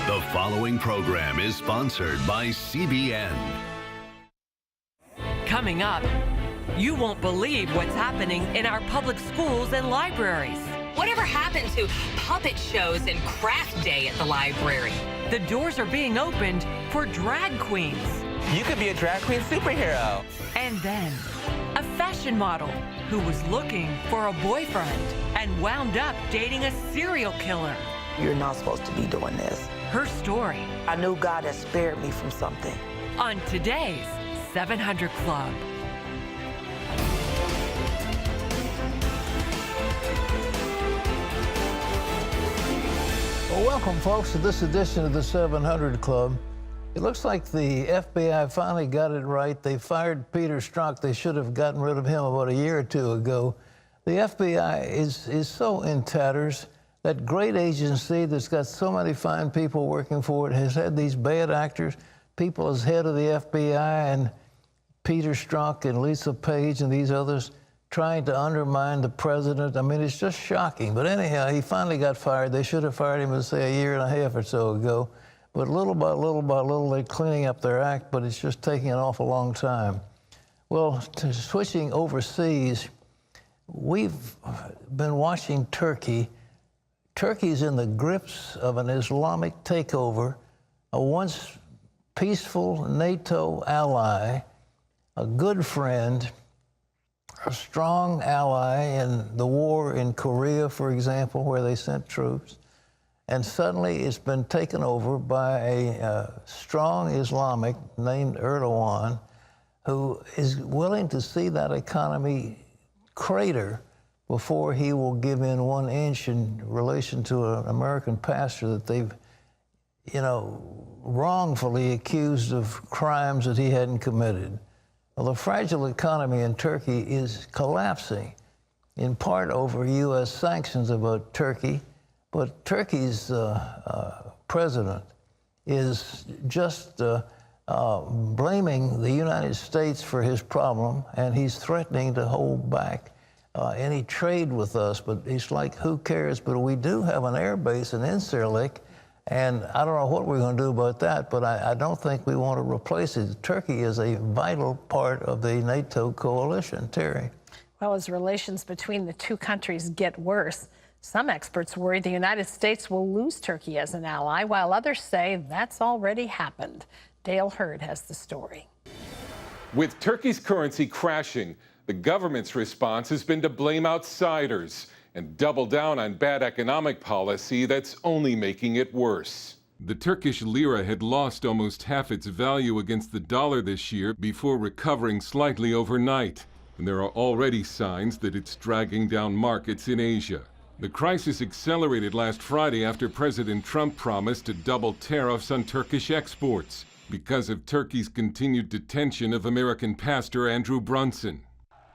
The following program is sponsored by CBN. Coming up, you won't believe what's happening in our public schools and libraries. Whatever happened to puppet shows and craft day at the library? The doors are being opened for drag queens. You could be a drag queen superhero. And then, a fashion model who was looking for a boyfriend and wound up dating a serial killer. You're not supposed to be doing this. Her story. I knew God had spared me from something. On today's 700 Club. Well, welcome, folks, to this edition of the 700 Club. It looks like the FBI finally got it right. They fired Peter Strzok. They should have gotten rid of him about a year or two ago. The FBI is so in tatters. That great agency that's got so many fine people working for it has had these bad actors, people as head of the FBI and Peter Strzok and Lisa Page and these others trying to undermine the president. I mean, it's just shocking. But anyhow, he finally got fired. They should have fired him, say, a year and a half or so ago. But little by little by little, they're cleaning up their act, but it's just taking an awful long time. Well, switching overseas, we've been watching Turkey. Turkey's in the grips of an Islamic takeover, a once peaceful NATO ally, a good friend, a strong ally in the war in Korea, for example, where they sent troops. And suddenly it's been taken over by a strong Islamic named Erdogan, who is willing to see that economy crater before he will give in 1 inch in relation to an American pastor that they've, wrongfully accused of crimes that he hadn't committed. Well, the fragile economy in Turkey is collapsing, in part over U.S. sanctions about Turkey, but Turkey's president is just blaming the United States for his problem, and he's threatening to hold back any trade with us. But it's like, who cares? But we do have an air base in Incirlik, and I don't know what we're going to do about that, but I don't think we want to replace it. Turkey is a vital part of the NATO coalition. Terry. Well, as relations between the two countries get worse, some experts worry the United States will lose Turkey as an ally, while others say that's already happened. Dale Hurd has the story. With Turkey's currency crashing, the government's response has been to blame outsiders and double down on bad economic policy that's only making it worse. The Turkish lira had lost almost half its value against the dollar this year before recovering slightly overnight. And there are already signs that it's dragging down markets in Asia. The crisis accelerated last Friday after President Trump promised to double tariffs on Turkish exports because of Turkey's continued detention of American pastor Andrew Brunson.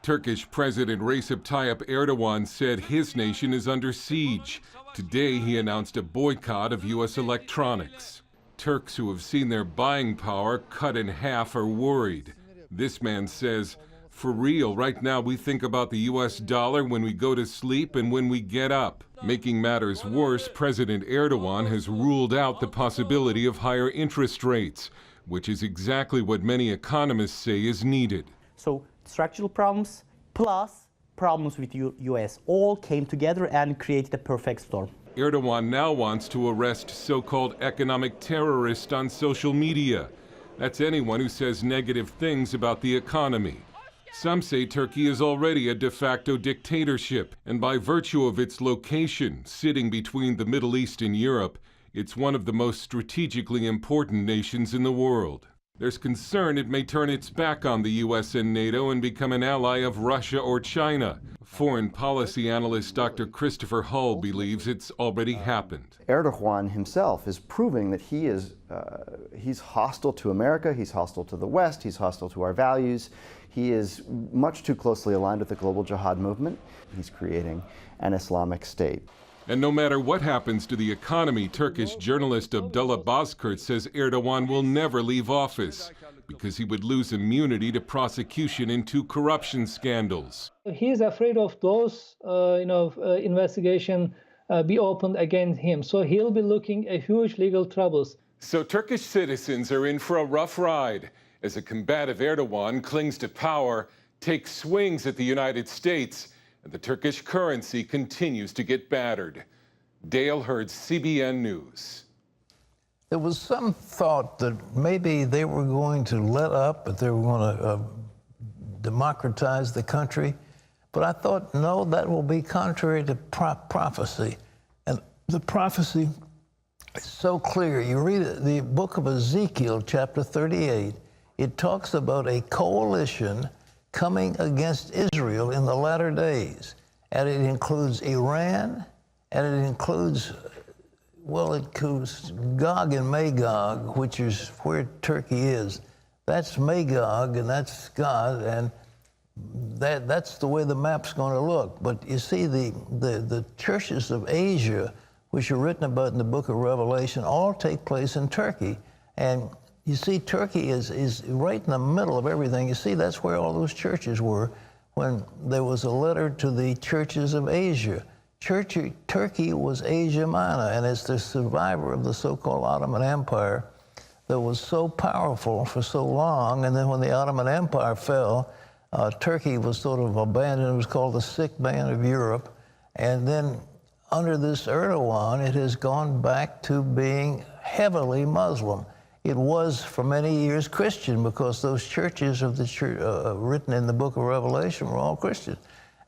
Turkish President Recep Tayyip Erdogan said his nation is under siege. Today, he announced a boycott of U.S. electronics. Turks who have seen their buying power cut in half are worried. This man says, "For real, right now we think about the U.S. dollar when we go to sleep and when we get up." Making matters worse, President Erdogan has ruled out the possibility of higher interest rates, which is exactly what many economists say is needed. So structural problems plus problems with U.S. all came together and created a perfect storm. Erdogan now wants to arrest so-called economic terrorists on social media. That's anyone who says negative things about the economy. Some say Turkey is already a de facto dictatorship, and by virtue of its location, sitting between the Middle East and Europe, it's one of the most strategically important nations in the world. There's concern it may turn its back on the U.S. and NATO and become an ally of Russia or China. Foreign policy analyst Dr. Christopher Hull believes it's already happened. Erdogan himself is proving that he's hostile to America, he's hostile to the West, he's hostile to our values. He is much too closely aligned with the global jihad movement. He's creating an Islamic state. And no matter what happens to the economy, Turkish journalist Abdullah Bozkurt says Erdogan will never leave office because he would lose immunity to prosecution in 2 corruption scandals. He is afraid of those, investigation be opened against him. So he'll be looking at huge legal troubles. So Turkish citizens are in for a rough ride as a combative Erdogan clings to power, takes swings at the United States, and the Turkish currency continues to get battered. Dale Hurd, CBN News. There was some thought that maybe they were going to let up, but they were going to democratize the country. But I thought, no, that will be contrary to prophecy. And the prophecy is so clear. You read the book of Ezekiel, chapter 38. It talks about a coalition coming against Israel in the latter days. And it includes Iran, and it includes, well, it includes Gog and Magog, which is where Turkey is. That's Magog, and that's God, and that's the way the map's going to look. But you see, the churches of Asia, which are written about in the book of Revelation, all take place in Turkey. And you see, Turkey is right in the middle of everything. You see, that's where all those churches were when there was a letter to the churches of Asia. Turkey was Asia Minor, and it's the survivor of the so-called Ottoman Empire that was so powerful for so long. And then when the Ottoman Empire fell, Turkey was sort of abandoned. It was called the sick man of Europe. And then under this Erdogan, it has gone back to being heavily Muslim. It was for many years Christian because those churches of the church, written in the book of Revelation were all Christian.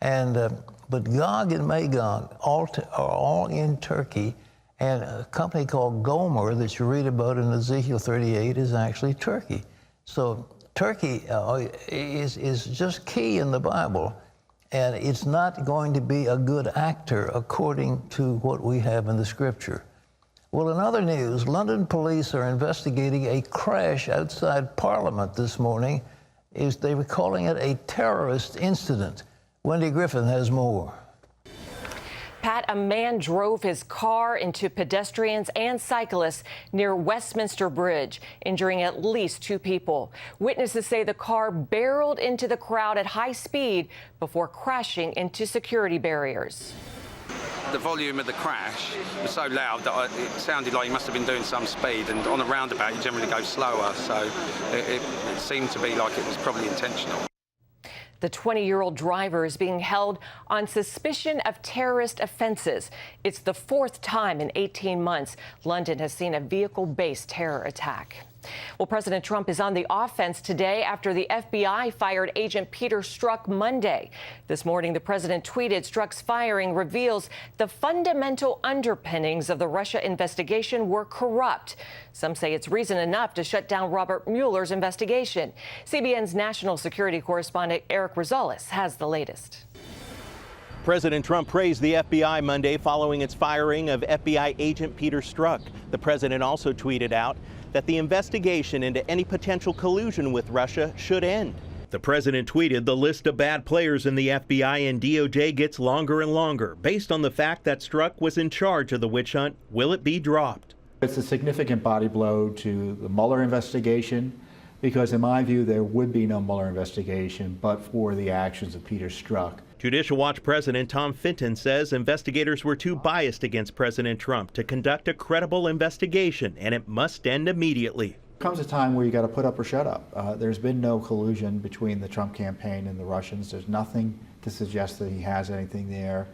And but Gog and Magog are all in Turkey, and a company called Gomer that you read about in Ezekiel 38 is actually Turkey. So Turkey is just key in the Bible, and it's not going to be a good actor according to what we have in the Scripture. Well, in other news, London police are investigating a crash outside Parliament this morning. They were calling it a terrorist incident. Wendy Griffin has more. Pat, a man drove his car into pedestrians and cyclists near Westminster Bridge, injuring at least 2 people. Witnesses say the car barreled into the crowd at high speed before crashing into security barriers. The volume of the crash was so loud that it sounded like he must have been doing some speed, and on a roundabout you generally go slower, so it seemed to be like it was probably intentional. The 20-year-old driver is being held on suspicion of terrorist offenses. It's the 4th time in 18 months London has seen a vehicle-based terror attack. Well, President Trump is on the offense today after the FBI fired Agent Peter Strzok Monday. This morning, the president tweeted Strzok's firing reveals the fundamental underpinnings of the Russia investigation were corrupt. Some say it's reason enough to shut down Robert Mueller's investigation. CBN's national security correspondent Eric Rosales has the latest. President Trump praised the FBI Monday following its firing of FBI agent Peter Strzok. The president also tweeted out that the investigation into any potential collusion with Russia should end. The president tweeted the list of bad players in the FBI and DOJ gets longer and longer. Based on the fact that Strzok was in charge of the witch hunt, will it be dropped? It's a significant body blow to the Mueller investigation, because in my view there would be no Mueller investigation but for the actions of Peter Strzok. Judicial Watch President Tom Fitton says investigators were too biased against President Trump to conduct a credible investigation, and it must end immediately. There comes a time where you got to put up or shut up. There's been no collusion between the Trump campaign and the Russians. There's nothing to suggest that he has anything there.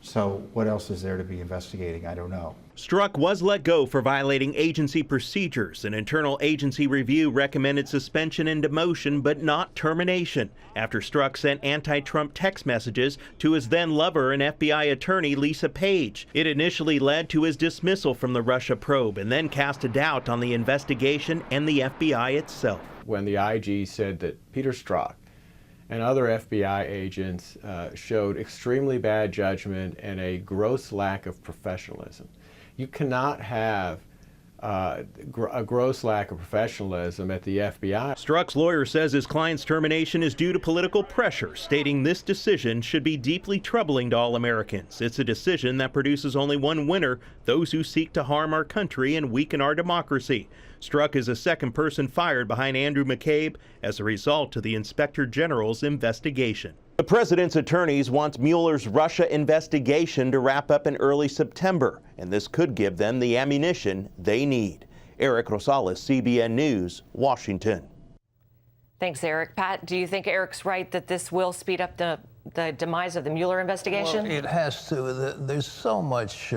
So what else is there to be investigating? I don't know. Strzok was let go for violating agency procedures. An internal agency review recommended suspension and demotion, but not termination, after Strzok sent anti-Trump text messages to his then-lover and FBI attorney Lisa Page. It initially led to his dismissal from the Russia probe and then cast a doubt on the investigation and the FBI itself. When the IG said that Peter Strzok and other FBI agents showed extremely bad judgment and a gross lack of professionalism. You cannot have a gross lack of professionalism at the FBI. Strzok's lawyer says his client's termination is due to political pressure, stating this decision should be deeply troubling to all Americans. It's a decision that produces only one winner: those who seek to harm our country and weaken our democracy. Strzok is the second person fired behind Andrew McCabe as a result of the Inspector General's investigation. The The president's attorneys want Mueller's Russia investigation to wrap up in early September, and this could give them the ammunition they need. Eric Rosales, CBN News, Washington. Thanks, Eric. Pat, do you think Eric's right that this will speed up the demise of the Mueller investigation? Well, it has to. There's so much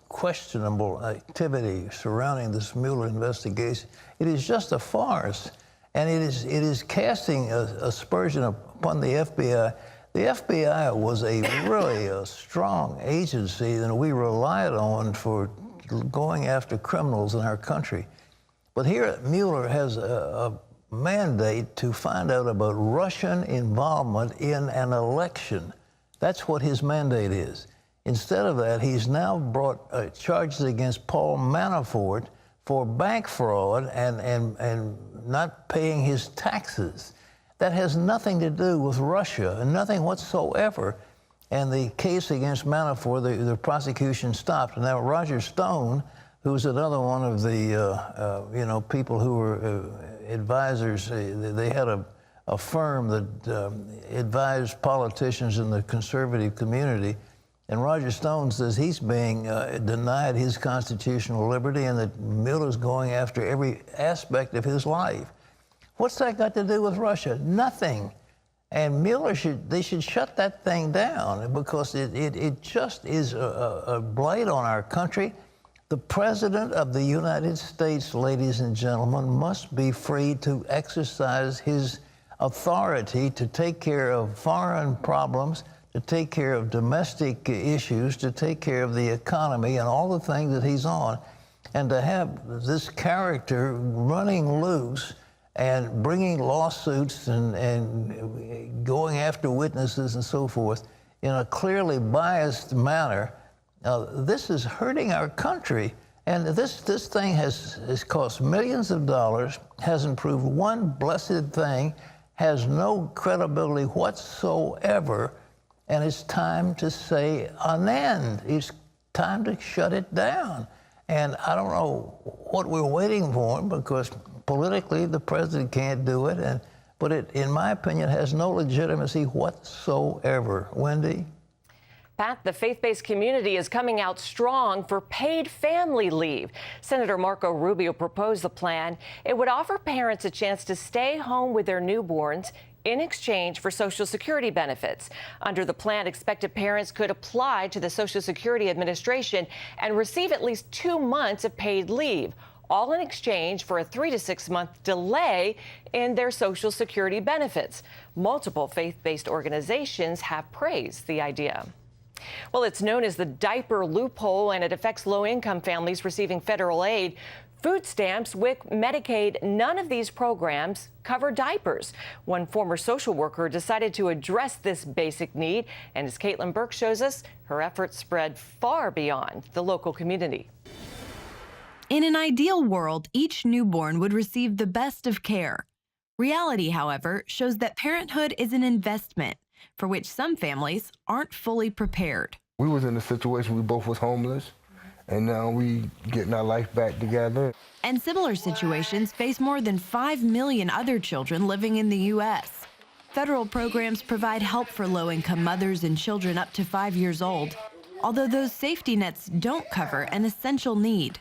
questionable activity surrounding this Mueller investigation. It is just a farce, and it is casting aspersion upon the FBI. The FBI was really a strong agency that we relied on for going after criminals in our country. But here, Mueller has a mandate to find out about Russian involvement in an election. That's what his mandate is. Instead of that, he's now brought charges against Paul Manafort for bank fraud and not paying his taxes. That has nothing to do with Russia, and nothing whatsoever. And the case against Manafort, the prosecution stopped. And now Roger Stone, who's another one of the people who were advisors, they had a firm that advised politicians in the conservative community. And Roger Stone says he's being denied his constitutional liberty and that Mueller's going after every aspect of his life. What's that got to do with Russia? Nothing. And Mueller they should shut that thing down because it just is a blight on our country. The President of the United States, ladies and gentlemen, must be free to exercise his authority to take care of foreign problems, to take care of domestic issues, to take care of the economy and all the things that he's on. And to have this character running loose and bringing lawsuits and going after witnesses and so forth in a clearly biased manner, this is hurting our country. And this thing has cost millions of dollars, hasn't proved one blessed thing, has no credibility whatsoever, and it's time to say an end. It's time to shut it down. And I don't know what we're waiting for, because politically the president can't do it, but it, in my opinion, has no legitimacy whatsoever. Wendy? Pat, the faith-based community is coming out strong for paid family leave. Senator Marco Rubio proposed the plan. It would offer parents a chance to stay home with their newborns in exchange for Social Security benefits. Under the plan, expected parents could apply to the Social Security Administration and receive at least 2 months of paid leave, all in exchange for a 3 to 6 month delay in their Social Security benefits. Multiple faith-based organizations have praised the idea. Well, it's known as the diaper loophole, and it affects low-income families receiving federal aid. Food stamps, WIC, Medicaid, none of these programs cover diapers. One former social worker decided to address this basic need, and as Caitlin Burke shows us, her efforts spread far beyond the local community. In an ideal world, each newborn would receive the best of care. Reality, however, shows that parenthood is an investment for which some families aren't fully prepared. We was in a situation we both was homeless, and now we getting our life back together. And similar situations face more than 5 million other children living in the U.S. Federal programs provide help for low-income mothers and children up to 5 years old, although those safety nets don't cover an essential need.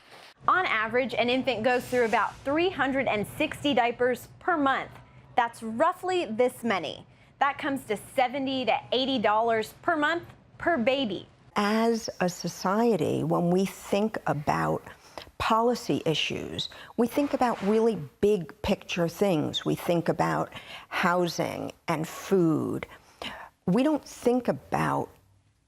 On average, an infant goes through about 360 diapers per month. That's roughly this many. That comes to $70 to $80 per month per baby. As a society, when we think about policy issues, we think about really big picture things. We think about housing and food. We don't think about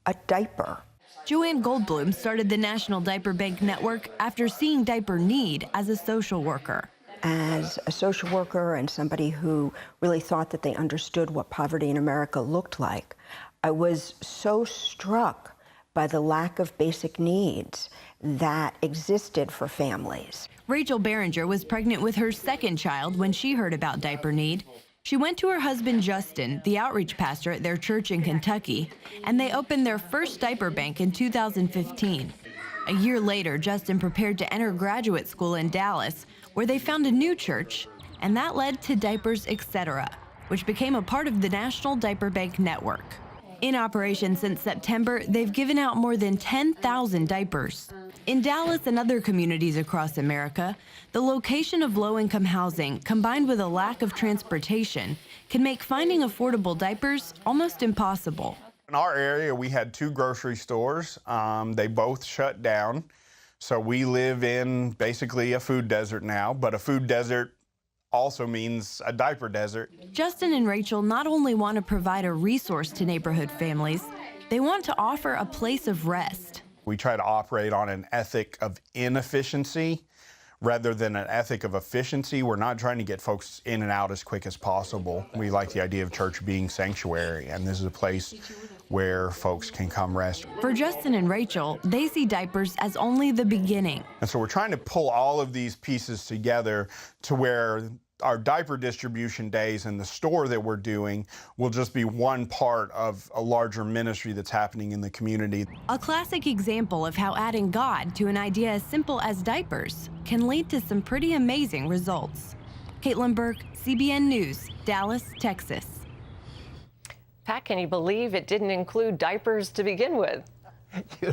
a diaper. Joanne Goldblum started the National Diaper Bank Network after seeing diaper need as a social worker. As a social worker and somebody who really thought that they understood what poverty in America looked like, I was so struck by the lack of basic needs that existed for families. Rachel Behringer was pregnant with her second child when she heard about diaper need. She went to her husband, Justin, the outreach pastor at their church in Kentucky, and they opened their first diaper bank in 2015. A year later, Justin prepared to enter graduate school in Dallas, where they found a new church, and that led to Diapers Etc., which became a part of the National Diaper Bank network. In operation since September, they've given out more than 10,000 diapers. In Dallas and other communities across America, the location of low-income housing, combined with a lack of transportation, can make finding affordable diapers almost impossible. In our area, we had 2 grocery stores. They both shut down. So we live in basically a food desert now, but a food desert also means a diaper desert. Justin and Rachel not only want to provide a resource to neighborhood families, they want to offer a place of rest. We try to operate on an ethic of inefficiency rather than an ethic of efficiency. We're not trying to get folks in and out as quick as possible. We like the idea of church being sanctuary, and this is a place where folks can come rest. For Justin and Rachel, they see diapers as only the beginning. And so we're trying to pull all of these pieces together to where our diaper distribution days and the store that we're doing will just be one part of a larger ministry that's happening in the community. A classic example of how adding God to an idea as simple as diapers can lead to some pretty amazing results. Caitlin Burke, CBN News, Dallas, Texas. Pat, can you believe it didn't include diapers to begin with? You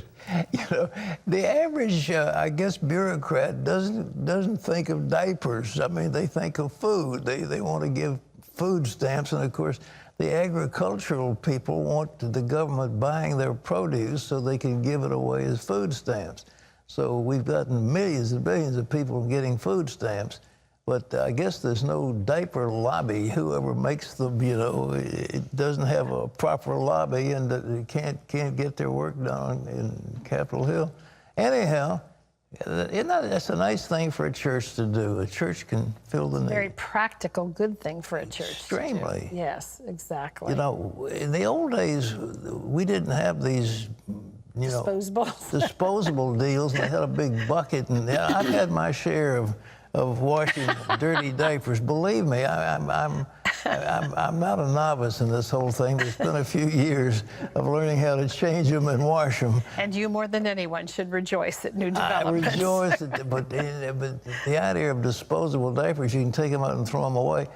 know, the average, I guess, bureaucrat doesn't think of diapers. I mean, they think of food. They want to give food stamps, and of course, the agricultural people want the government buying their produce so they can give it away as food stamps. So we've gotten millions and billions of people getting food stamps. But I guess there's no diaper lobby. Whoever makes them, you know, it doesn't have a proper lobby, and it can't get their work done in Capitol Hill. Anyhow, that's a nice thing for a church to do. A church can fill the need. Very practical, good thing for a church. Extremely. To do. Yes, exactly. You know, in the old days, we didn't have these, you know, disposable deals. They had a big bucket, and I've had my share of washing dirty diapers. Believe me, I'm not a novice in this whole thing. It's been a few years of learning how to change them and wash them. And you, more than anyone, should rejoice at new developments. I rejoice, but the idea of disposable diapers, you can take them out and throw them away,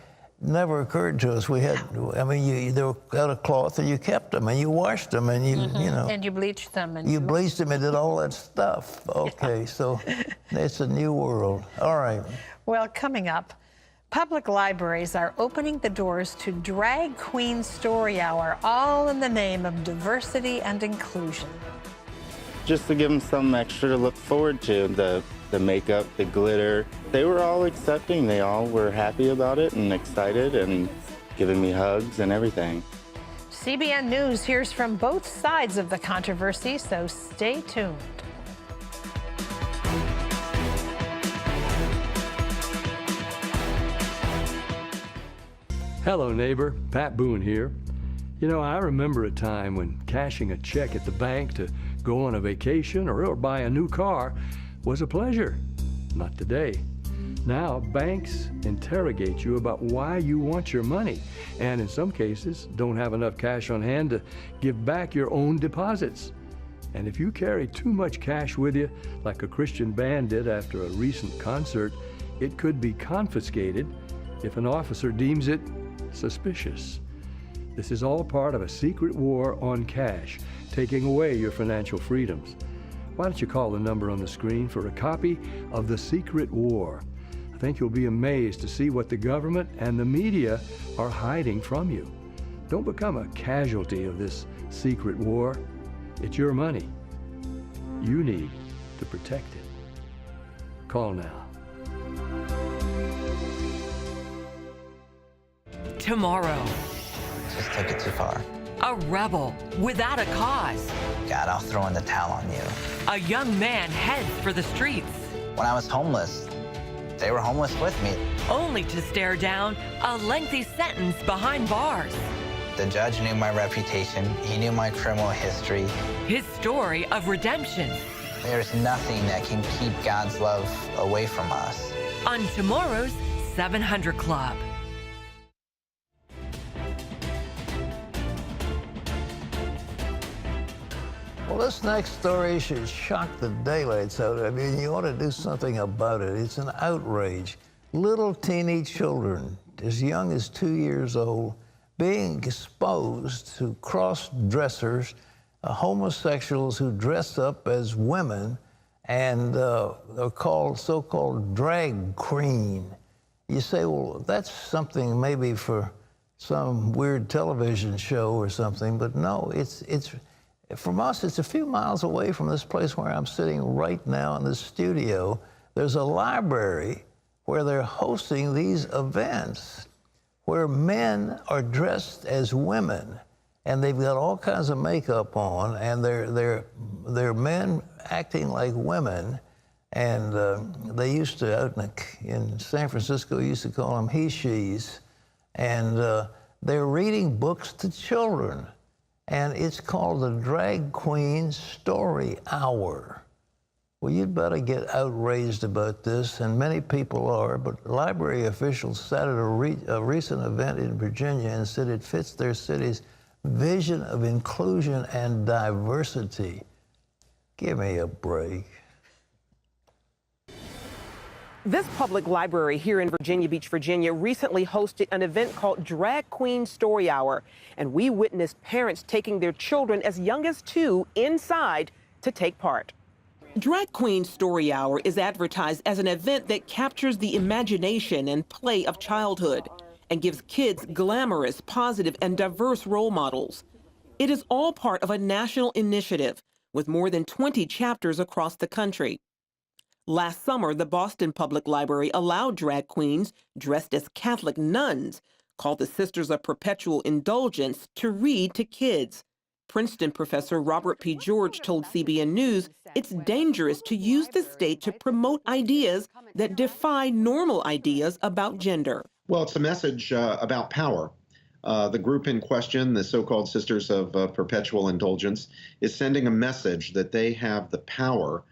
never occurred to us. We had, I mean, they were out of cloth, and you kept them, and you washed them, and you know. And you bleached them. And you bleached them and did all that stuff. Okay, so it's a new world. All right. Well, coming up, public libraries are opening the doors to Drag Queen Story Hour, all in the name of diversity and inclusion. Just to give them something extra to look forward to, the makeup, the glitter. They were all accepting. They all were happy about it and excited and giving me hugs and everything. CBN News hears from both sides of the controversy, so stay tuned. Hello, neighbor. Pat Boone here. You know, I remember a time when cashing a check at the bank to go on a vacation or buy a new car was a pleasure. Not today. Now, banks interrogate you about why you want your money, and in some cases, don't have enough cash on hand to give back your own deposits. And if you carry too much cash with you, like a Christian band did after a recent concert, it could be confiscated if an officer deems it suspicious. This is all part of a secret war on cash, taking away your financial freedoms. Why don't you call the number on the screen for a copy of The Secret War? I think you'll be amazed to see what the government and the media are hiding from you. Don't become a casualty of this secret war. It's your money. You need to protect it. Call now. Tomorrow, Just took it too far. a rebel without a cause. God, I'll throw in the towel on you. A young man heads for the streets. When I was homeless, they were homeless with me. Only to stare down a lengthy sentence behind bars. The judge knew my reputation. He knew my criminal history. His story of redemption. There's nothing that can keep God's love away from us. On tomorrow's 700 Club. Well, this next story should shock the daylights out of it. I mean, you ought to do something about it. It's an outrage. Little teeny children as young as 2 years old, being exposed to cross-dressers, homosexuals who dress up as women and are called so-called drag queen. You say, well, that's something maybe for some weird television show or something, but no, it's from us, it's a few miles away from this place where I'm sitting right now in this studio. There's a library where they're hosting these events where men are dressed as women, and they've got all kinds of makeup on, and they're men acting like women. And they used to, out in San Francisco, used to call them he-she's. And they're reading books to children. And it's called the Drag Queen Story Hour. Well, you'd better get outraged about this, and many people are, but library officials cited a recent event in Virginia and said it fits their city's vision of inclusion and diversity. Give me a break. This public library here in Virginia Beach, Virginia, recently hosted an event called Drag Queen Story Hour, and we witnessed parents taking their children as young as 2 inside to take part. Drag Queen Story Hour is advertised as an event that captures the imagination and play of childhood and gives kids glamorous, positive, and diverse role models. It is all part of a national initiative with more than 20 chapters across the country. Last summer, the Boston Public Library allowed drag queens dressed as Catholic nuns, called the Sisters of Perpetual Indulgence, to read to kids. Princeton professor Robert P. George told CBN News it's dangerous to use the state to promote ideas that defy normal ideas about gender. Well, it's a message about power. The group in question, the so-called Sisters of Perpetual Indulgence, is sending a message that they have the power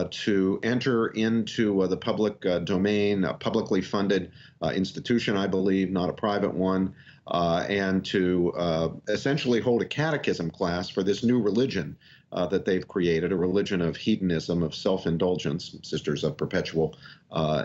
to enter into the public domain, a publicly funded institution, I believe, not a private one, and to essentially hold a catechism class for this new religion that they've created, a religion of hedonism, of self-indulgence. Sisters of Perpetual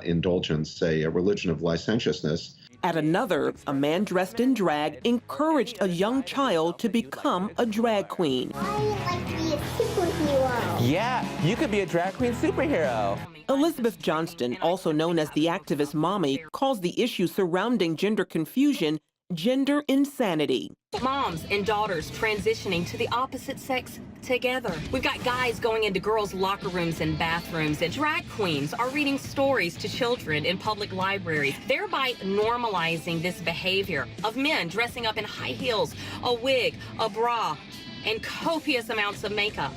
Indulgence say a religion of licentiousness. At another, a man dressed in drag encouraged a young child to become a drag queen. I would like to be a superhero. Yeah, you could be a drag queen superhero. Elizabeth Johnston, also known as the activist mommy, calls the issue surrounding gender confusion gender insanity. Moms and daughters transitioning to the opposite sex together. We've got guys going into girls' locker rooms and bathrooms, and drag queens are reading stories to children in public libraries, thereby normalizing this behavior of men dressing up in high heels, a wig, a bra, and copious amounts of makeup.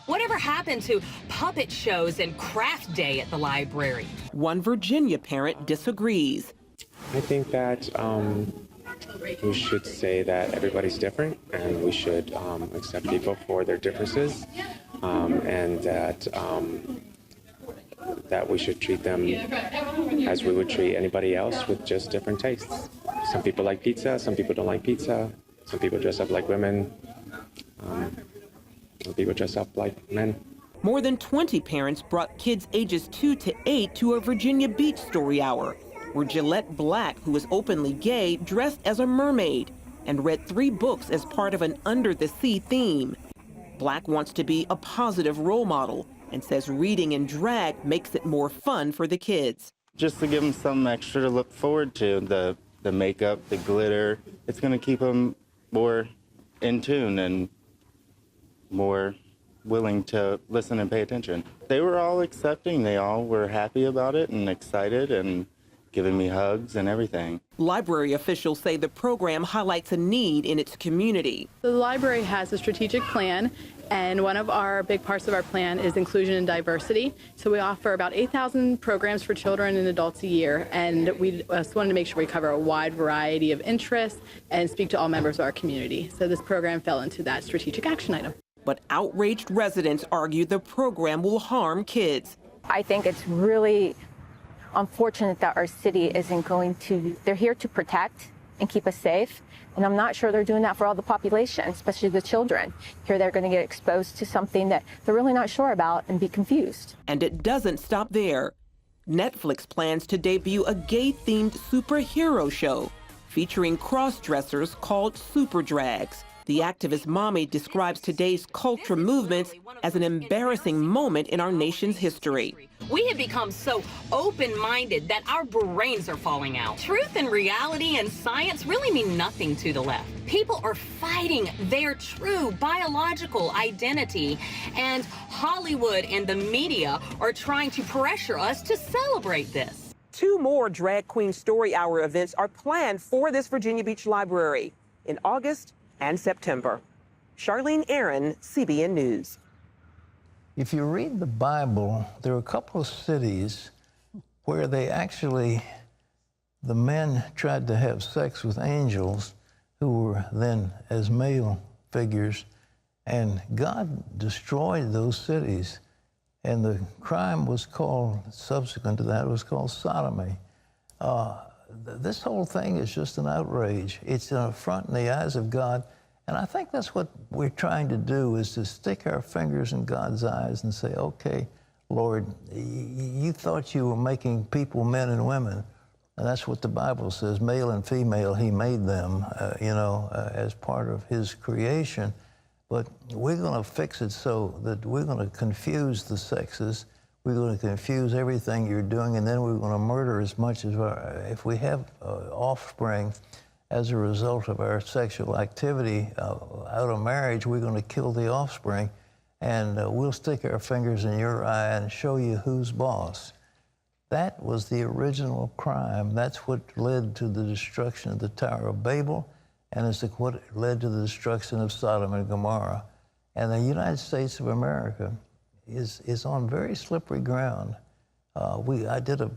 Whatever happened to puppet shows and craft day at the library? One Virginia parent disagrees. I think that we should say that everybody's different, and we should accept people for their differences, and that we should treat them as we would treat anybody else with just different tastes. Some people like pizza, some people don't like pizza, some people dress up like women, some people dress up like men. More than 20 parents brought kids ages 2 to 8 to a Virginia Beach Story Hour, where Gillette Black, who is openly gay, dressed as a mermaid and read 3 books as part of an Under the Sea theme. Black wants to be a positive role model and says reading in drag makes it more fun for the kids. Just to give them something extra to look forward to, the makeup, the glitter, it's going to keep them more in tune and more willing to listen and pay attention. They were all accepting. They all were happy about it and excited and giving me hugs and everything. Library officials say the program highlights a need in its community. The library has a strategic plan, and one of our big parts of our plan is inclusion and diversity. So we offer about 8,000 programs for children and adults a year, and we just wanted to make sure we cover a wide variety of interests and speak to all members of our community. So this program fell into that strategic action item. But outraged residents argue the program will harm kids. I think it's really unfortunate that our city isn't going to, they're here to protect and keep us safe. And I'm not sure they're doing that for all the population, especially the children. Here they're going to get exposed to something that they're really not sure about and be confused. And it doesn't stop there. Netflix plans to debut a gay-themed superhero show featuring cross-dressers called Super Drags. The activist mommy describes today's culture movements as an embarrassing moment in our nation's history. We have become so open-minded that our brains are falling out. Truth and reality and science really mean nothing to the left. People are fighting their true biological identity, and Hollywood and the media are trying to pressure us to celebrate this. 2 more Drag Queen Story Hour events are planned for this Virginia Beach library in August and September. Charlene Aaron, CBN News. If you read the Bible, there are a couple of cities where the men tried to have sex with angels who were then as male figures, and God destroyed those cities. And the crime was called, subsequent to that, was called sodomy. This whole thing is just an outrage. It's an affront in the eyes of God. And I think that's what we're trying to do, is to stick our fingers in God's eyes and say, okay, Lord, you thought you were making people men and women. And that's what the Bible says, male and female, he made them, as part of his creation. But we're going to fix it so that we're going to confuse the sexes. We're going to confuse everything you're doing, and then we're going to murder as much as if we have offspring as a result of our sexual activity out of marriage, we're going to kill the offspring, and we'll stick our fingers in your eye and show you who's boss. That was the original crime. That's what led to the destruction of the Tower of Babel, and it's what led to the destruction of Sodom and Gomorrah. And the United States of America is on very slippery ground. I did a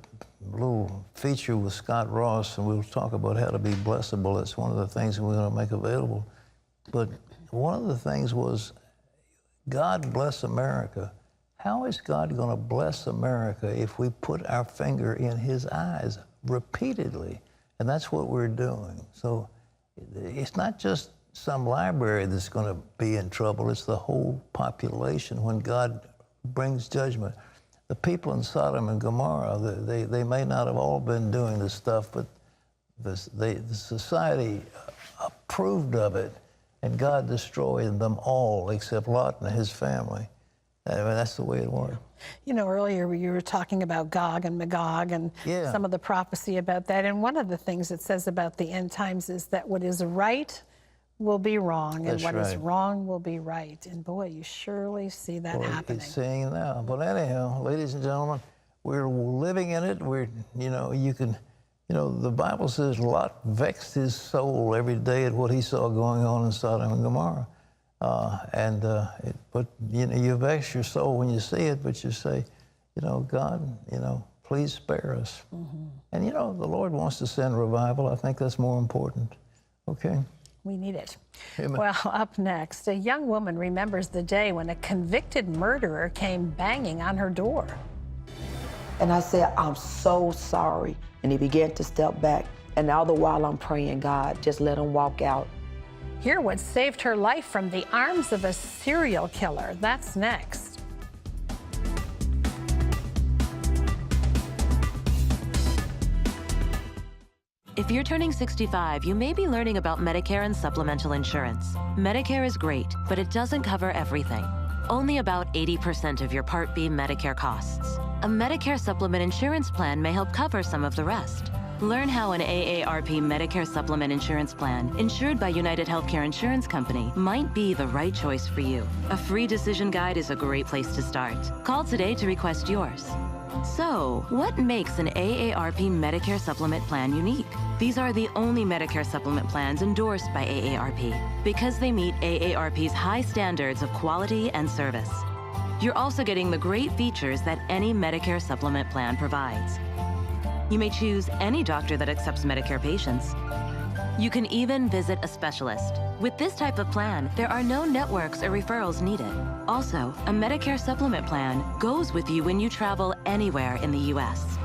little feature with Scott Ross, and we'll talk about how to be blessable. That's one of the things we're going to make available. But one of the things was, God bless America. How is God going to bless America if we put our finger in his eyes repeatedly? And that's what we're doing. So it's not just some library that's going to be in trouble. It's the whole population when God brings judgment. The people in Sodom and Gomorrah, they may not have all been doing this stuff, but the society approved of it, and God destroyed them all except Lot and his family. I mean, that's the way it worked. You know, earlier you were talking about Gog and Magog and some of the prophecy about that. And one of the things it says about the end times is that what is right will be wrong, and what is wrong will be right. And boy, you surely see that happening. It's saying now. But anyhow, ladies and gentlemen, we're living in it. The Bible says Lot vexed his soul every day at what he saw going on in Sodom and Gomorrah. You vex your soul when you see it, but you say, God, please spare us. Mm-hmm. And the Lord wants to send revival. I think that's more important. Okay? We need it. Amen. Well, up next, a young woman remembers the day when a convicted murderer came banging on her door. And I said, I'm so sorry. And he began to step back. And all the while I'm praying, God, just let him walk out. Hear what saved her life from the arms of a serial killer. That's next. If you're turning 65, you may be learning about Medicare and supplemental insurance. Medicare is great, but it doesn't cover everything. Only about 80% of your Part B Medicare costs. A Medicare supplement insurance plan may help cover some of the rest. Learn how an AARP Medicare supplement insurance plan, insured by United Healthcare Insurance Company, might be the right choice for you. A free decision guide is a great place to start. Call today to request yours. So, what makes an AARP Medicare supplement plan unique? These are the only Medicare supplement plans endorsed by AARP because they meet AARP's high standards of quality and service. You're also getting the great features that any Medicare supplement plan provides. You may choose any doctor that accepts Medicare patients. You can even visit a specialist. With this type of plan, there are no networks or referrals needed. Also, a Medicare supplement plan goes with you when you travel anywhere in the U.S.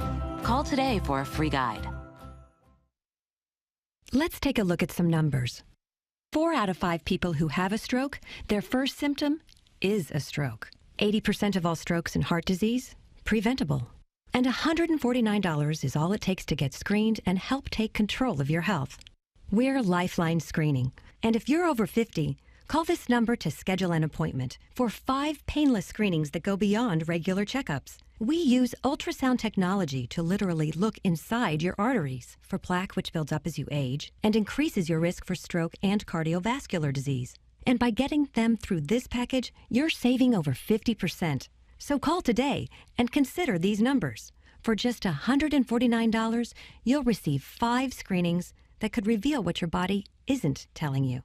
Call today for a free guide. Let's take a look at some numbers. 4 out of 5 people who have a stroke, their first symptom is a stroke. 80% of all strokes and heart disease, preventable. And $149 is all it takes to get screened and help take control of your health. We're Lifeline Screening. And if you're over 50, call this number to schedule an appointment for 5 painless screenings that go beyond regular checkups. We use ultrasound technology to literally look inside your arteries for plaque, which builds up as you age and increases your risk for stroke and cardiovascular disease. And by getting them through this package, you're saving over 50%. So call today and consider these numbers. For just $149, you'll receive 5 screenings that could reveal what your body isn't telling you.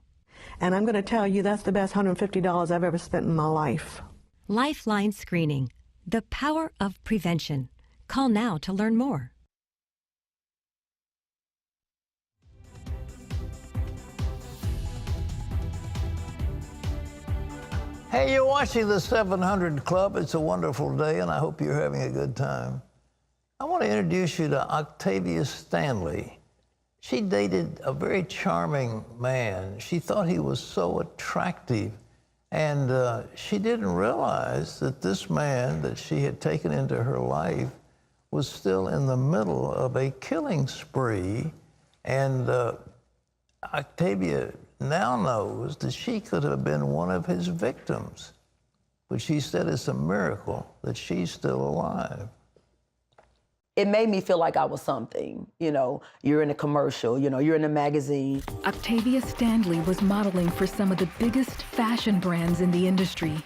And I'm going to tell you that's the best $150 I've ever spent in my life. Lifeline Screening, the power of prevention. Call now to learn more. Hey, you're watching the 700 Club. It's a wonderful day, and I hope you're having a good time. I want to introduce you to Octavia Stanley. She dated a very charming man. She thought he was so attractive, and she didn't realize that this man that she had taken into her life was still in the middle of a killing spree, and Octavia now knows that she could have been one of his victims, but she said it's a miracle that she's still alive. It made me feel like I was something. You know, you're in a commercial, you know, you're in a magazine. Octavia Stanley was modeling for some of the biggest fashion brands in the industry.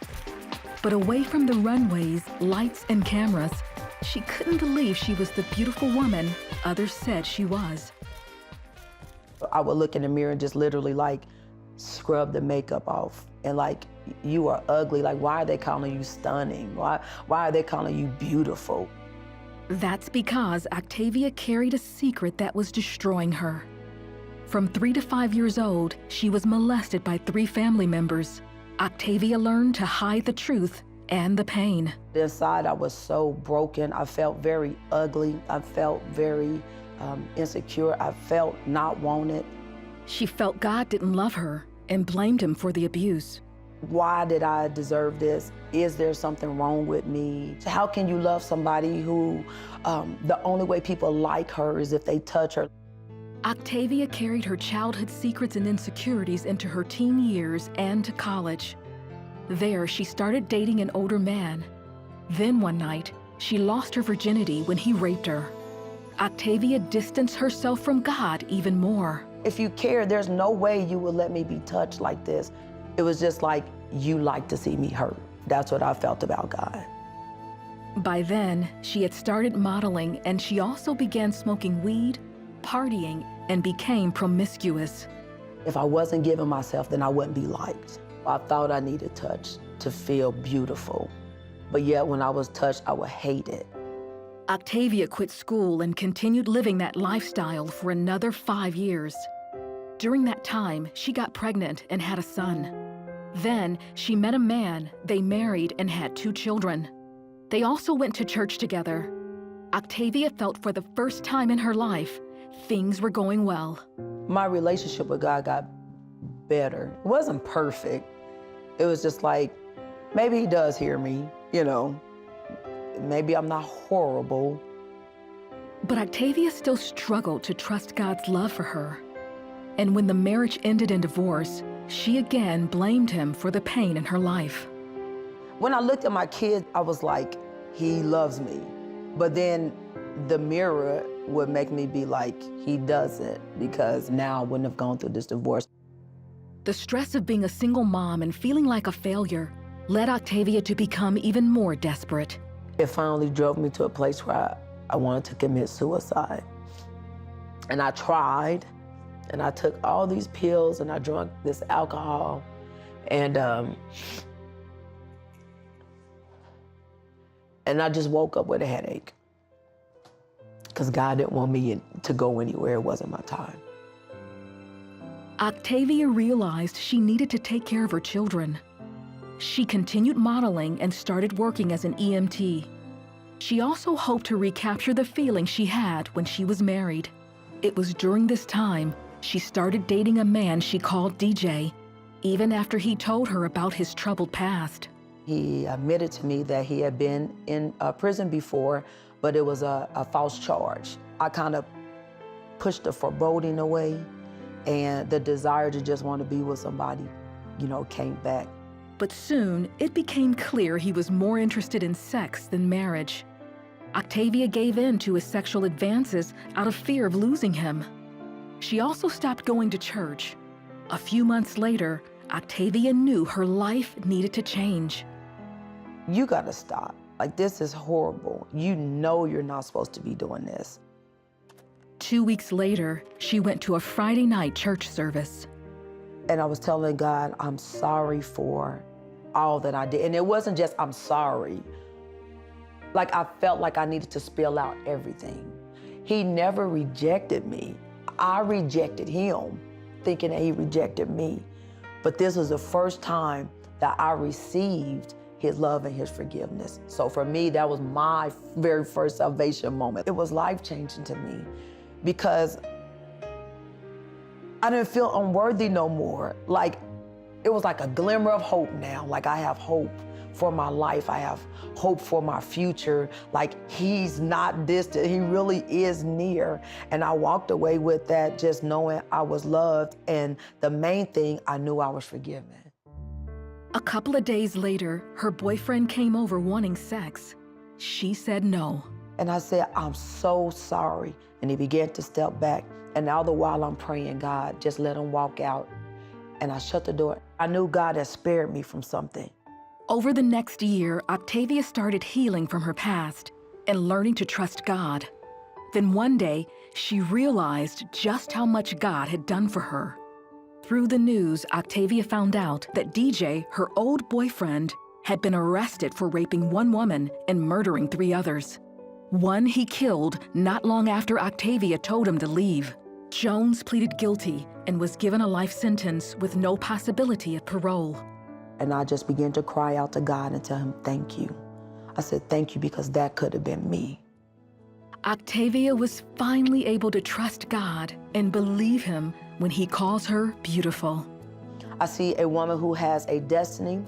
But away from the runways, lights, and cameras, she couldn't believe she was the beautiful woman others said she was. I would look in the mirror and just literally like scrub the makeup off and like, you are ugly. Like, why are they calling you stunning? Why are they calling you beautiful? That's because Octavia carried a secret that was destroying her. From 3 to 5 years old, she was molested by 3 family members. Octavia learned to hide the truth and the pain. Inside, I was so broken. I felt very ugly. I felt very insecure. I felt not wanted. She felt God didn't love her and blamed him for the abuse. Why did I deserve this? Is there something wrong with me? How can you love somebody who the only way people like her is if they touch her? Octavia carried her childhood secrets and insecurities into her teen years and to college. There, she started dating an older man. Then one night, she lost her virginity when he raped her. Octavia distanced herself from God even more. If you care, there's no way you would let me be touched like this. It was just like, you like to see me hurt. That's what I felt about God. By then, she had started modeling, and she also began smoking weed, partying, and became promiscuous. If I wasn't giving myself, then I wouldn't be liked. I thought I needed touch to feel beautiful. But yet when I was touched, I would hate it. Octavia quit school and continued living that lifestyle for another 5 years. During that time, she got pregnant and had a son. Then she met a man, they married and had 2 children. They also went to church together. Octavia felt for the first time in her life, things were going well. My relationship with God got better. It wasn't perfect. It was just like, maybe he does hear me, you know. Maybe I'm not horrible. But Octavia still struggled to trust God's love for her. And when the marriage ended in divorce, she again blamed him for the pain in her life. When I looked at my kid, I was like, he loves me. But then the mirror would make me be like, he doesn't, because now I wouldn't have gone through this divorce. The stress of being a single mom and feeling like a failure led Octavia to become even more desperate. It finally drove me to a place where I wanted to commit suicide. And I tried, and I took all these pills, and I drank this alcohol, and I just woke up with a headache, because God didn't want me to go anywhere. It wasn't my time. Octavia realized she needed to take care of her children. She continued modeling and started working as an EMT. She also hoped to recapture the feeling she had when she was married. It was during this time she started dating a man she called DJ, even after he told her about his troubled past. He admitted to me that he had been in prison before, but it was a false charge. I kind of pushed the foreboding away, and the desire to just want to be with somebody, you know, came back. But soon, it became clear he was more interested in sex than marriage. Octavia gave in to his sexual advances out of fear of losing him. She also stopped going to church. A few months later, Octavia knew her life needed to change. You gotta stop. Like, this is horrible. You know you're not supposed to be doing this. 2 weeks later, she went to a Friday night church service. And I was telling God, I'm sorry for all that I did. And it wasn't just, I'm sorry. Like, I felt like I needed to spill out everything. He never rejected me. I rejected him, thinking that he rejected me. But this was the first time that I received his love and his forgiveness. So for me, that was my very first salvation moment. It was life-changing to me because I didn't feel unworthy no more. Like, it was like a glimmer of hope now. Like, I have hope for my life. I have hope for my future. Like, he's not distant. He really is near. And I walked away with that, just knowing I was loved. And the main thing, I knew I was forgiven. A couple of days later, her boyfriend came over wanting sex. She said no. And I said, I'm so sorry. And he began to step back. And all the while I'm praying, God, just let him walk out. And I shut the door. I knew God had spared me from something. Over the next year, Octavia started healing from her past and learning to trust God. Then one day, she realized just how much God had done for her. Through the news, Octavia found out that DJ, her old boyfriend, had been arrested for raping one woman and murdering 3 others. One he killed not long after Octavia told him to leave. Jones pleaded guilty and was given a life sentence with no possibility of parole. And I just began to cry out to God and tell him, thank you. I said, thank you, because that could have been me. Octavia was finally able to trust God and believe him when he calls her beautiful. I see a woman who has a destiny.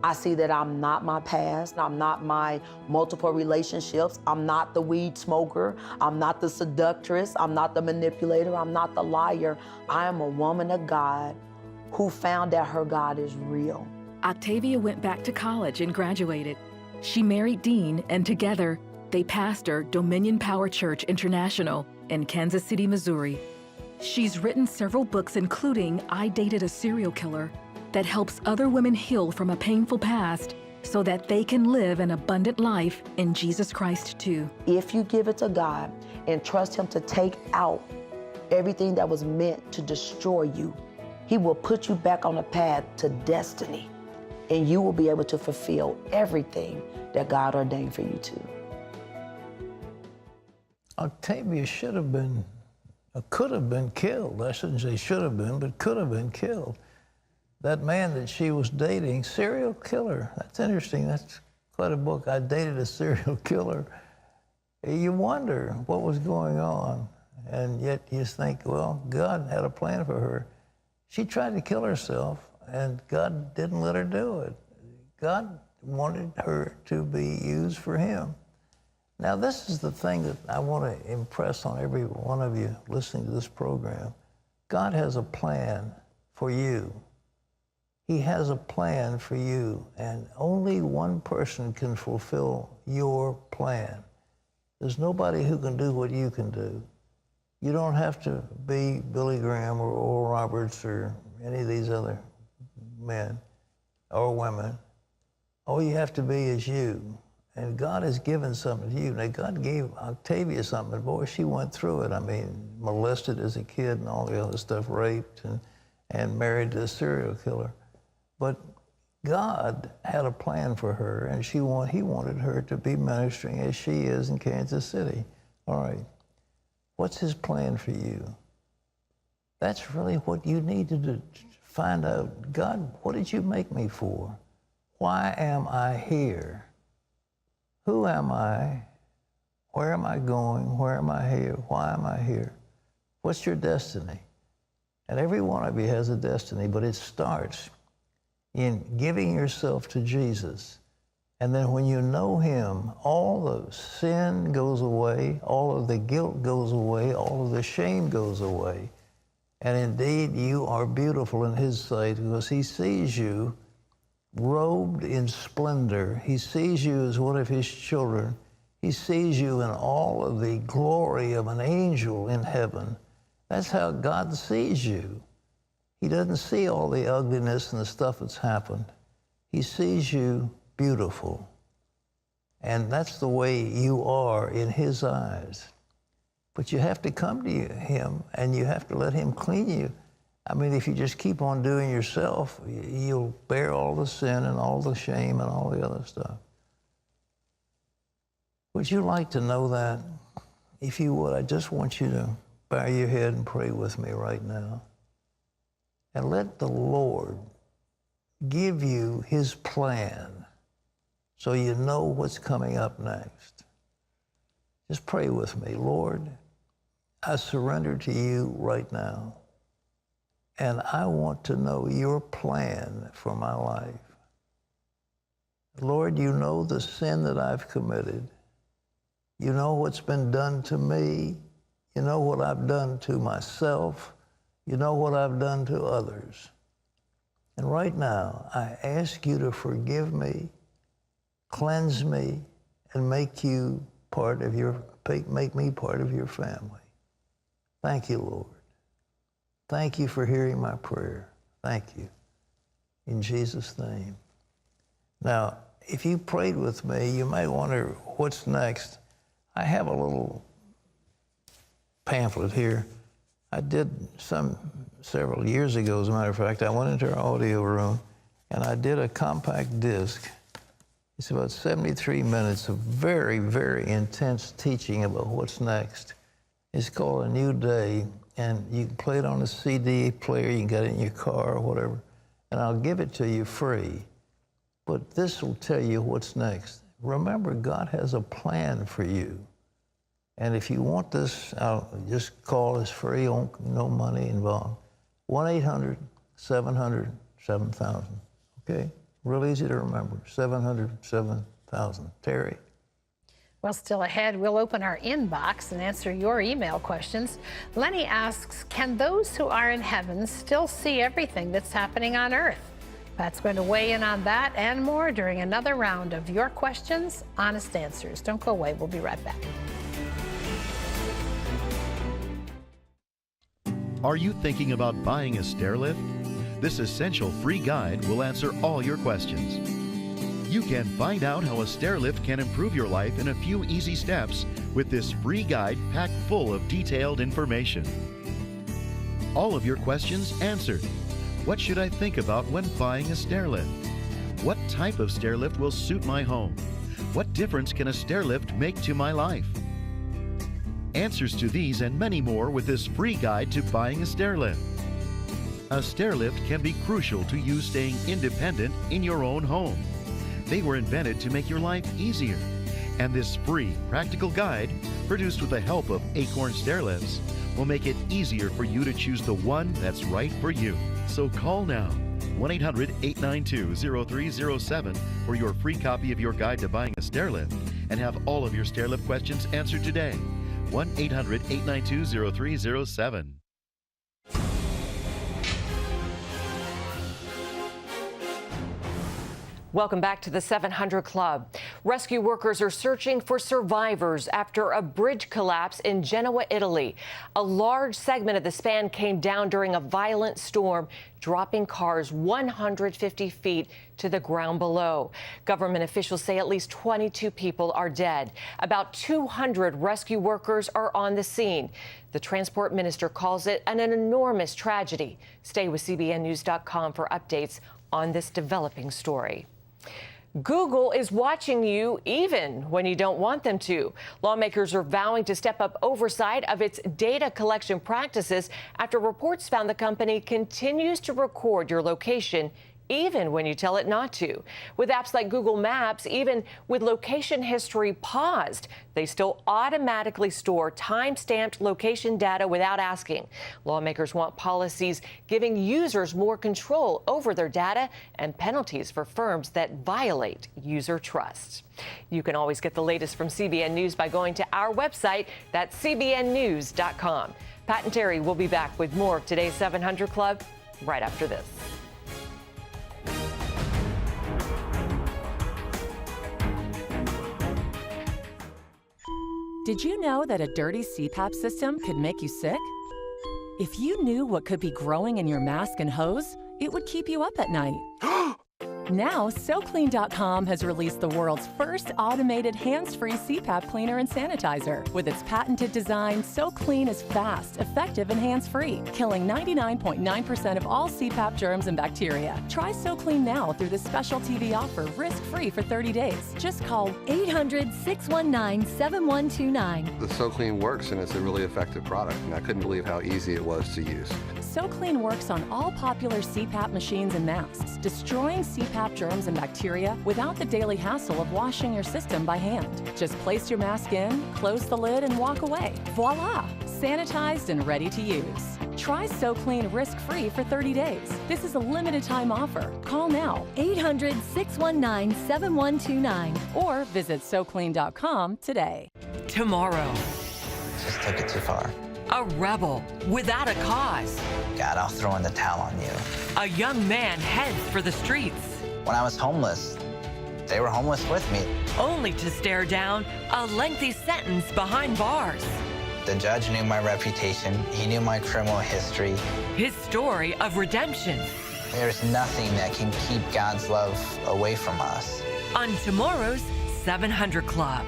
I see that I'm not my past. I'm not my multiple relationships. I'm not the weed smoker. I'm not the seductress. I'm not the manipulator. I'm not the liar. I am a woman of God who found that her God is real. Octavia went back to college and graduated. She married Dean, and together, they pastor Dominion Power Church International in Kansas City, Missouri. She's written several books, including I Dated a Serial Killer, that helps other women heal from a painful past so that they can live an abundant life in Jesus Christ too. If you give it to God and trust him to take out everything that was meant to destroy you, he will put you back on a path to destiny, and you will be able to fulfill everything that God ordained for you to. Octavia should have been, could have been killed. I shouldn't say should have been, but could have been killed. That man that she was dating, serial killer. That's interesting. That's quite a book. I Dated a Serial Killer. You wonder what was going on, and yet you think, well, God had a plan for her. She tried to kill herself, and God didn't let her do it. God wanted her to be used for him. Now, this is the thing that I want to impress on every one of you listening to this program. God has a plan for you. He has a plan for you, and only one person can fulfill your plan. There's nobody who can do what you can do. You don't have to be Billy Graham or Oral Roberts or any of these other men or women. All you have to be is you. And God has given something to you. Now, God gave Octavia something. Boy, she went through it. I mean, molested as a kid and all the other stuff, raped and married to a serial killer. But God had a plan for her, and he wanted her to be ministering as she is in Kansas City. All right. What's his plan for you? That's really what you need to do. Find out, God, what did you make me for? Why am I here? Who am I? Where am I going? Where am I here? Why am I here? What's your destiny? And every one of you has a destiny, but it starts in giving yourself to Jesus And then when you know him, all the sin goes away, all of the guilt goes away, all of the shame goes away. And indeed, you are beautiful in his sight because he sees you robed in splendor. He sees you as one of his children. He sees you in all of the glory of an angel in heaven. That's how God sees you. He doesn't see all the ugliness and the stuff that's happened. He sees you beautiful. And that's the way you are in his eyes. But you have to come to him, and you have to let him clean you. I mean, if you just keep on doing yourself, you'll bear all the sin and all the shame and all the other stuff. Would you like to know that? If you would, I just want you to bow your head and pray with me right now. And let the Lord give you his plan so you know what's coming up next. Just pray with me. Lord, I surrender to you right now, and I want to know your plan for my life. Lord, you know the sin that I've committed. You know what's been done to me. You know what I've done to myself. You know what I've done to others. And right now, I ask you to forgive me, cleanse me, and make me part of your family. Thank you, Lord. Thank you for hearing my prayer. Thank you. In Jesus' name. Now, if you prayed with me, you may wonder what's next. I have a little pamphlet here. I did several years ago, as a matter of fact. I went into our audio room and I did a compact disc. It's about 73 minutes of very, very intense teaching about what's next. It's called A New Day, and you can play it on a CD player, you can get it in your car or whatever, and I'll give it to you free. But this will tell you what's next. Remember, God has a plan for you. And if you want this, just call. It's free, no money involved. 1-800-700-7000. Okay? Real easy to remember. 700-7000. Terry? Well, still ahead, we'll open our inbox and answer your email questions. Lenny asks, can those who are in heaven still see everything that's happening on earth? Pat's going to weigh in on that and more during another round of Your Questions, Honest Answers. Don't go away. We'll be right back. Are you thinking about buying a stair lift? This essential free guide will answer all your questions. You can find out how a stair lift can improve your life in a few easy steps with this free guide packed full of detailed information. All of your questions answered. What should I think about when buying a stair lift? What type of stair lift will suit my home? What difference can a stair lift make to my life? Answers to these and many more with this free guide to buying a stair lift. A stair lift can be crucial to you staying independent in your own home. They were invented to make your life easier. And this free, practical guide, produced with the help of Acorn Stair Lifts, will make it easier for you to choose the one that's right for you. So call now, 1-800-892-0307 for your free copy of your guide to buying a stair lift, and have all of your stair lift questions answered today. 1-800-892-0307. Welcome back to the 700 Club. Rescue workers are searching for survivors after a bridge collapse in Genoa, Italy. A large segment of the span came down during a violent storm, dropping cars 150 feet to the ground below. Government officials say at least 22 people are dead. About 200 rescue workers are on the scene. The transport minister calls it an enormous tragedy. Stay with CBNnews.com for updates on this developing story. Google is watching you even when you don't want them to. Lawmakers are vowing to step up oversight of its data collection practices after reports found the company continues to record your location even when you tell it not to. With apps like Google Maps, even with location history paused, they still automatically store time-stamped location data without asking. Lawmakers want policies giving users more control over their data and penalties for firms that violate user trust. You can always get the latest from CBN News by going to our website, that's cbnnews.com. Pat and Terry will be back with more of today's 700 Club right after this. Did you know that a dirty CPAP system could make you sick? If you knew what could be growing in your mask and hose, it would keep you up at night. Now, SoClean.com has released the world's first automated hands-free CPAP cleaner and sanitizer. With its patented design, SoClean is fast, effective, and hands-free, killing 99.9% of all CPAP germs and bacteria. Try SoClean now through this special TV offer, risk-free for 30 days. Just call 800-619-7129. The SoClean works, and it's a really effective product, and I couldn't believe how easy it was to use. SoClean works on all popular CPAP machines and masks, destroying CPAP germs and bacteria without the daily hassle of washing your system by hand. Just place your mask in, close the lid, and walk away. Voila! Sanitized and ready to use. Try SoClean risk-free for 30 days. This is a limited-time offer. Call now. 800-619-7129. Or visit SoClean.com today. Tomorrow, Just took it too far. a rebel without a cause. God, I'll throw in the towel on you. A young man heads for the streets. When I was homeless, they were homeless with me. Only to stare down a lengthy sentence behind bars. The judge knew my reputation. He knew my criminal history. His story of redemption. There's nothing that can keep God's love away from us. On tomorrow's 700 Club.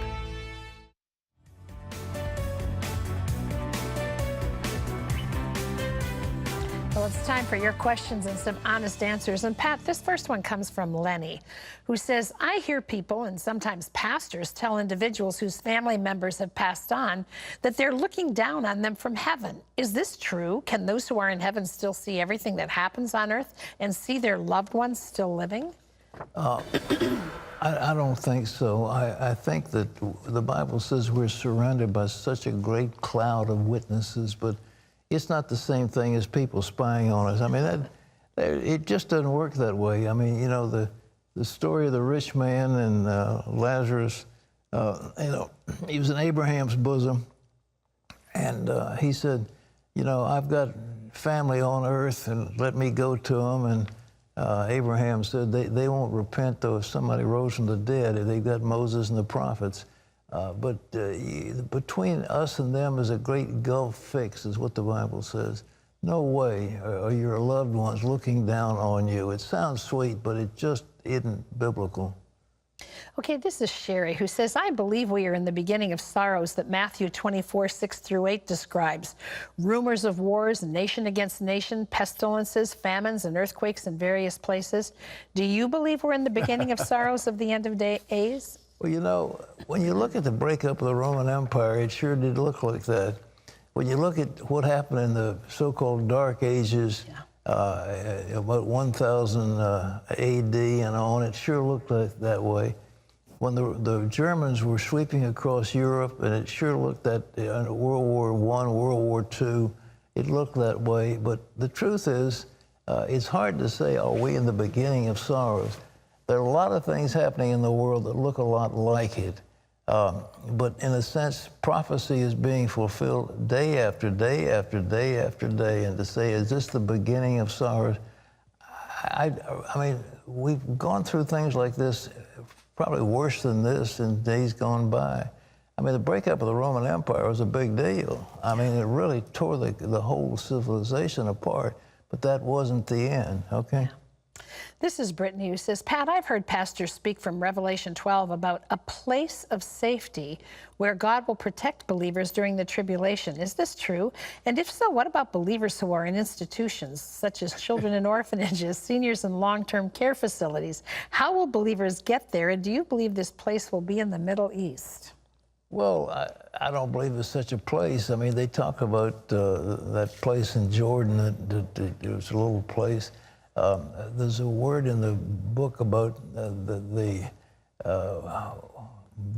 Well, it's time for your questions and some honest answers. And Pat, this first one comes from Lenny, who says, I hear people and sometimes pastors tell individuals whose family members have passed on that they're looking down on them from heaven. Is this true? Can those who are in heaven still see everything that happens on earth and see their loved ones still living? I don't think so. I think that the Bible says we're surrounded by such a great cloud of witnesses, but it's not the same thing as people spying on us. I mean, it just doesn't work that way. I mean, you know, the story of the rich man and Lazarus, you know, he was in Abraham's bosom, and he said, you know, I've got family on earth, and let me go to them. And Abraham said, they won't repent, though, if somebody rose from the dead, if they've got Moses and the prophets. But between us and them is a great gulf fixed, is what the Bible says. No way are your loved ones looking down on you. It sounds sweet, but it just isn't biblical. Okay, this is Sherry, who says, I believe we are in the beginning of sorrows that Matthew 24:6-8 describes. Rumors of wars, nation against nation, pestilences, famines, and earthquakes in various places. Do you believe we're in the beginning of sorrows of the end of days? Well, you know, when you look at the breakup of the Roman Empire, it sure did look like that. When you look at what happened in the so-called Dark Ages, about 1000 AD and on, it sure looked like that way. When the Germans were sweeping across Europe, and it sure looked that in World War I, World War II, it looked that way. But the truth is, it's hard to say, are we in the beginning of sorrows? There are a lot of things happening in the world that look a lot like it. But in a sense, prophecy is being fulfilled day after day after day after day. And to say, is this the beginning of sorrows? I mean, we've gone through things like this, probably worse than this in days gone by. I mean, the breakup of the Roman Empire was a big deal. I mean, it really tore the whole civilization apart. But that wasn't the end, okay? Yeah. This is Brittany, who says, Pat, I've heard pastors speak from Revelation 12 about a place of safety where God will protect believers during the tribulation. Is this true? And if so, what about believers who are in institutions such as children in orphanages, seniors in long-term care facilities? How will believers get there? And do you believe this place will be in the Middle East? Well, I don't believe there's such a place. I mean, they talk about that place in Jordan, that it was a little place. There's a word in the book about the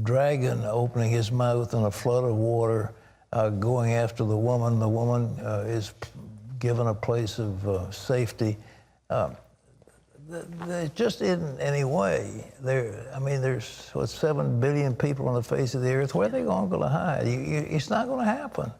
dragon opening his mouth in a flood of water, going after the woman. The woman is given a place of safety. There just isn't any way. There's, 7 billion people on the face of the earth. Where are they going to hide? It's not going to happen.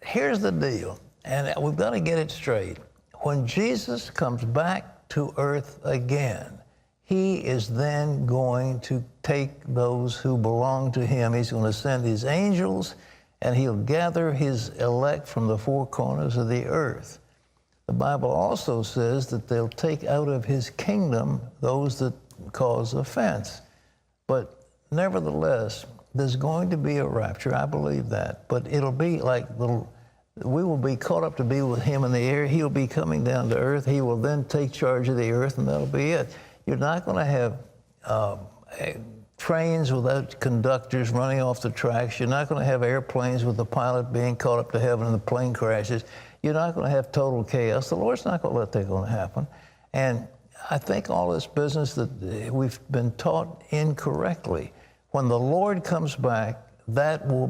Here's the deal, and we've got to get it straight. When Jesus comes back to earth again, he is then going to take those who belong to him. He's going to send his angels, and he'll gather his elect from the four corners of the earth. The Bible also says that they'll take out of his kingdom those that cause offense. But nevertheless, there's going to be a rapture. I believe that. But it'll be like we will be caught up to be with him in the air. He'll be coming down to earth. He will then take charge of the earth, and that'll be it. You're not going to have trains without conductors running off the tracks. You're not going to have airplanes with the pilot being caught up to heaven and the plane crashes. You're not going to have total chaos. The Lord's not going to let that happen. And I think all this business that we've been taught incorrectly, when the Lord comes back, that will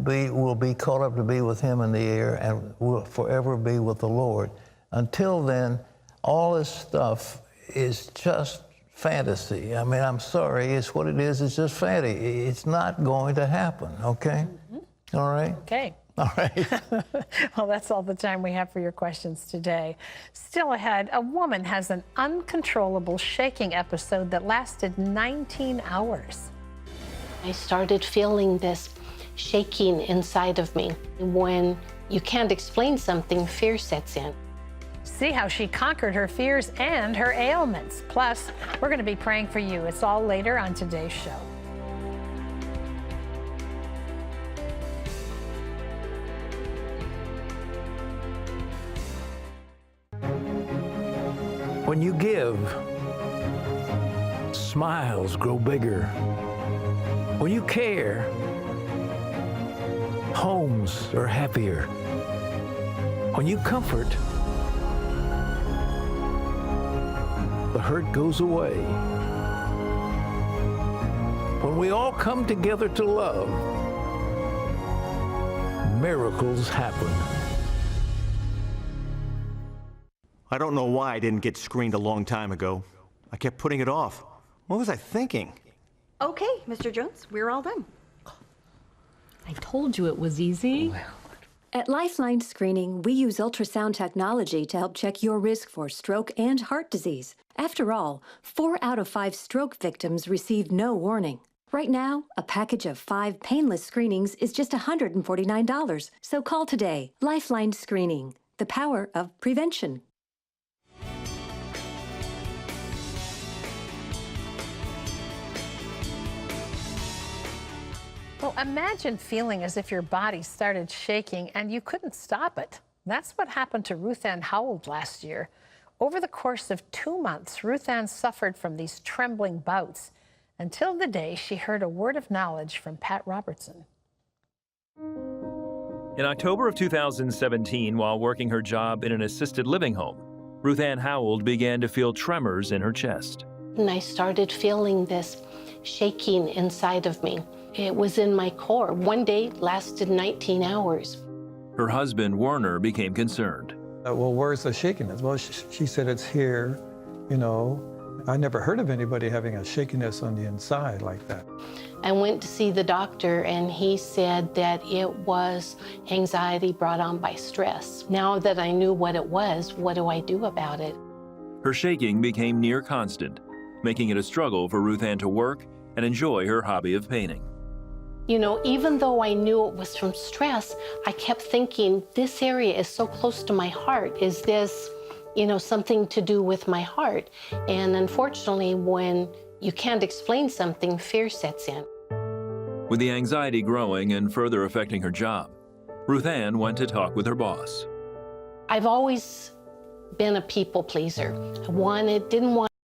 be caught up to be with him in the air and will forever be with the Lord. Until then, all this stuff is just fantasy. I'm sorry, it's what it is. It's just fantasy. It's not going to happen, okay? Mm-hmm. All right? Okay. All right. Well, that's all the time we have for your questions today. Still ahead, a woman has an uncontrollable shaking episode that lasted 19 hours. I started feeling this shaking inside of me. When you can't explain something, fear sets in. See how she conquered her fears and her ailments. Plus, we're going to be praying for you. It's all later on today's show. When you give, smiles grow bigger. When you care, homes are happier. When you comfort, the hurt goes away. When we all come together to love, miracles happen. I don't know why I didn't get screened a long time ago. I kept putting it off. What was I thinking? Okay, Mr. Jones, we're all done. I told you it was easy. At Lifeline Screening, we use ultrasound technology to help check your risk for stroke and heart disease. After all, 4 out of 5 stroke victims receive no warning. Right now, a package of 5 painless screenings is just $149. So call today. Lifeline Screening, the power of prevention. Well, imagine feeling as if your body started shaking and you couldn't stop it. That's what happened to Ruth Ann Howell last year. Over the course of 2 months, Ruth Ann suffered from these trembling bouts until the day she heard a word of knowledge from Pat Robertson. In October of 2017, while working her job in an assisted living home, Ruth Ann Howell began to feel tremors in her chest. And I started feeling this shaking inside of me. It was in my core. One day lasted 19 hours. Her husband, Werner, became concerned. Well, where's the shakiness? Well, she said it's here, I never heard of anybody having a shakiness on the inside like that. I went to see the doctor, and he said that it was anxiety brought on by stress. Now that I knew what it was, what do I do about it? Her shaking became near constant, making it a struggle for Ruth Ann to work and enjoy her hobby of painting. Even though I knew it was from stress, I kept thinking, this area is so close to my heart. Is this, something to do with my heart? And unfortunately, when you can't explain something, fear sets in. With the anxiety growing and further affecting her job, Ruth Ann went to talk with her boss. I've always been a people pleaser. I didn't want